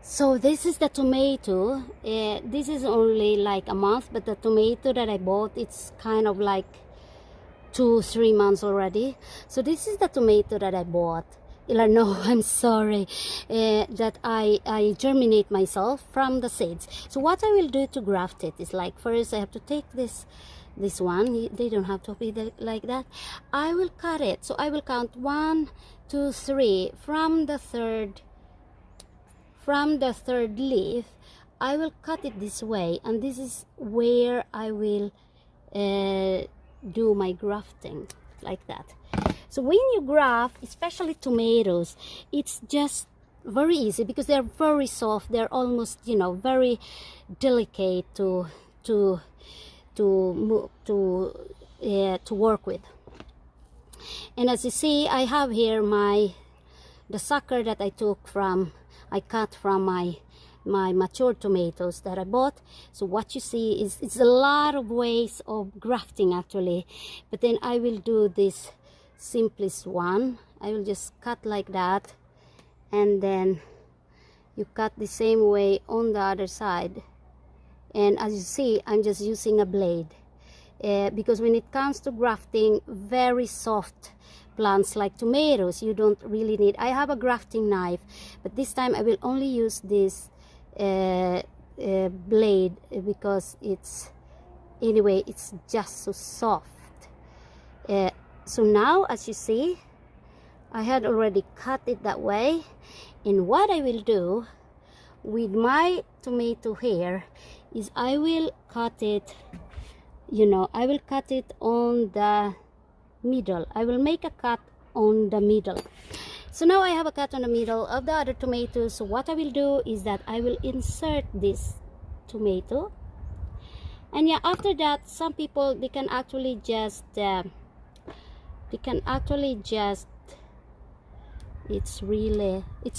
So this is the tomato. This is only like a month, but the tomato that I bought, it's kind of like 2-3 months already. So this is the tomato that I bought. No, I'm sorry, that I germinate myself from the seeds. So what I will do to graft it is, like, first I have to take this one. They don't have to be like that. I will cut it. So I will count 1, 2, 3 from the third leaf. I will cut it this way, and this is where I will do my grafting, like that. So when you graft, especially tomatoes, it's just very easy because they're very soft. They're almost, very delicate to work with. And as you see, I have here the sucker that I cut from my mature tomatoes that I bought. So what you see is, it's a lot of ways of grafting actually, but then I will do this simplest one. I will just cut like that, and then you cut the same way on the other side. And as you see, I'm just using a blade, because when it comes to grafting very soft plants like tomatoes, you don't really need. I have a grafting knife, but this time I will only use this blade, because it's just so soft. So now, as you see, I had already cut it that way. And what I will do with my tomato here is I will cut it, I will cut it on the middle. I will make a cut on the middle. So now I have a cut on the middle of the other tomatoes. So what I will do is that I will insert this tomato, and yeah, after that, some people, they can actually just it's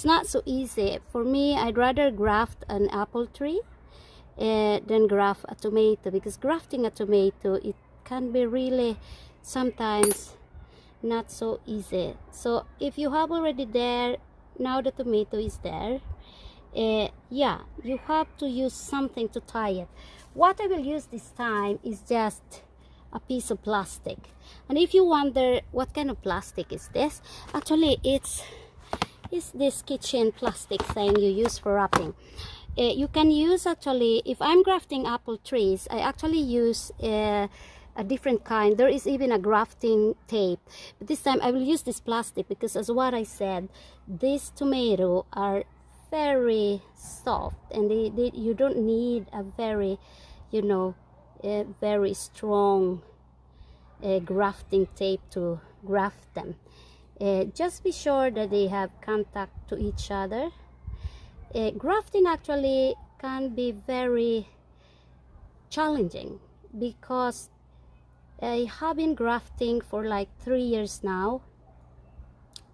not so easy. For me, I'd rather graft an apple tree than graft a tomato, because grafting a tomato, it can be really sometimes not so easy. So if you have already there, now the tomato is there, yeah, you have to use something to tie it. What I will use this time is just a piece of plastic. And if you wonder what kind of plastic is this, actually it's this kitchen plastic thing you use for wrapping. You can use, actually, if I'm grafting apple trees, I actually use a different kind. There is even a grafting tape, but this time I will use this plastic, because as what I said, these tomatoes are very soft, and you don't need a very very strong grafting tape to graft them. Just be sure that they have contact to each other. Grafting actually can be very challenging, because I have been grafting for like 3 years now.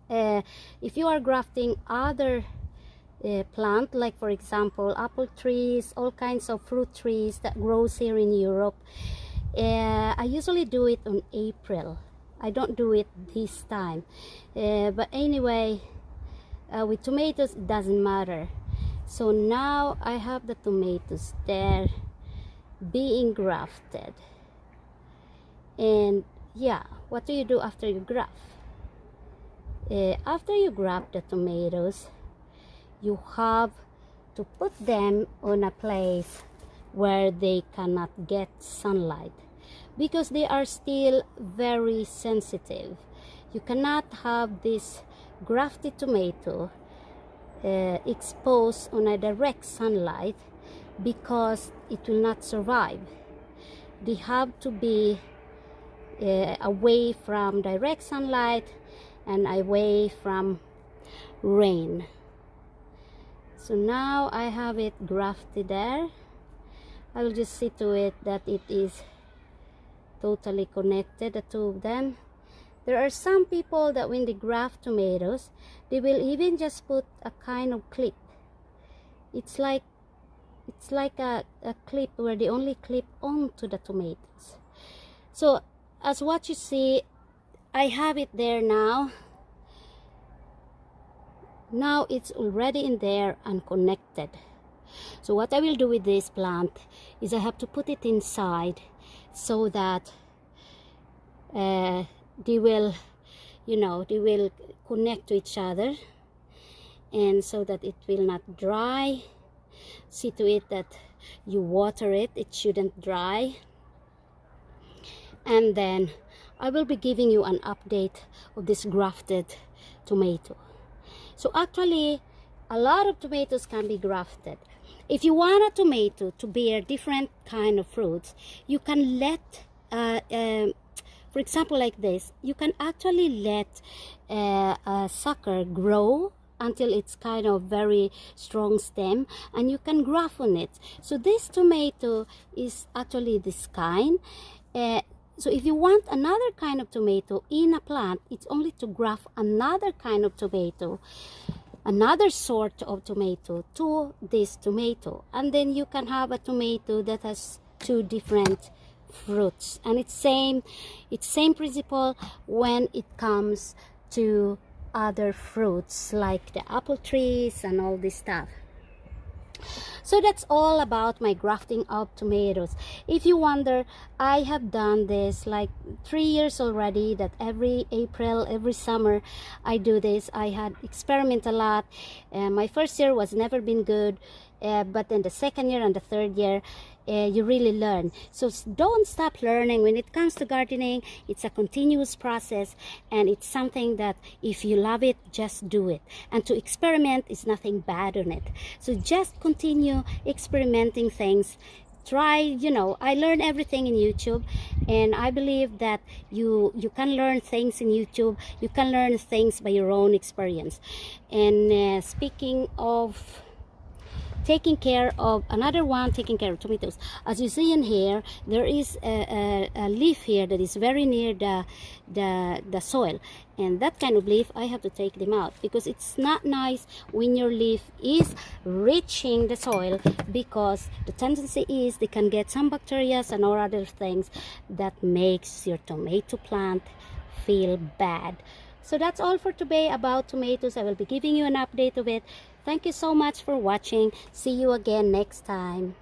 If you are grafting other plant, like for example apple trees, all kinds of fruit trees that grows here in Europe, I usually do it on April. I don't do it this time, but anyway, with tomatoes it doesn't matter. So now I have the tomatoes there being grafted. And yeah, what do you do after you graft? After you graft the tomatoes, you have to put them on a place where they cannot get sunlight, because they are still very sensitive. You cannot have this grafted tomato exposed on a direct sunlight, because it will not survive. They have to be away from direct sunlight and away from rain. So now I have it grafted there. I will just see to it that it is totally connected, the two of them. There are some people that when they graft tomatoes, they will even just put a kind of clip. It's like a clip where they only clip onto the tomatoes. So as what you see, I have it there now. now it's already in there and connected. So what I will do with this plant is I have to put it inside so that they will, you know, they will connect to each other, and so that it will not dry. See to it that you water it, it shouldn't dry. And then I will be giving you an update of this grafted tomato. So actually a lot of tomatoes can be grafted. If you want a tomato to bear different kind of fruits, you can let for example like this, you can actually let a sucker grow until it's kind of very strong stem, and you can graft on it. So this tomato is actually this kind. So if you want another kind of tomato in a plant, it's only to graft another kind of tomato, another sort of tomato to this tomato, and then you can have a tomato that has two different fruits. And it's same principle when it comes to other fruits like the apple trees and all this stuff. So that's all about my grafting of tomatoes. If you wonder, I have done this like 3 years already, that every April, every summer I do this. I had experiment a lot. My first year was never been good, but then the second year and the third year, you really learn. So don't stop learning. When it comes to gardening, it's a continuous process, and it's something that if you love it, just do it. And to experiment is nothing bad on it. So just continue experimenting things. Try, you know, I learn everything in YouTube, and I believe that you can learn things in YouTube. You can learn things by your own experience. And speaking of taking care of another one, taking care of tomatoes, as you see in here, there is a leaf here that is very near the soil, and that kind of leaf I have to take them out, because it's not nice when your leaf is reaching the soil, because the tendency is they can get some bacteria and or other things that makes your tomato plant feel bad. So that's all for today about tomatoes. I will be giving you an update of it. Thank you so much for watching. See you again next time.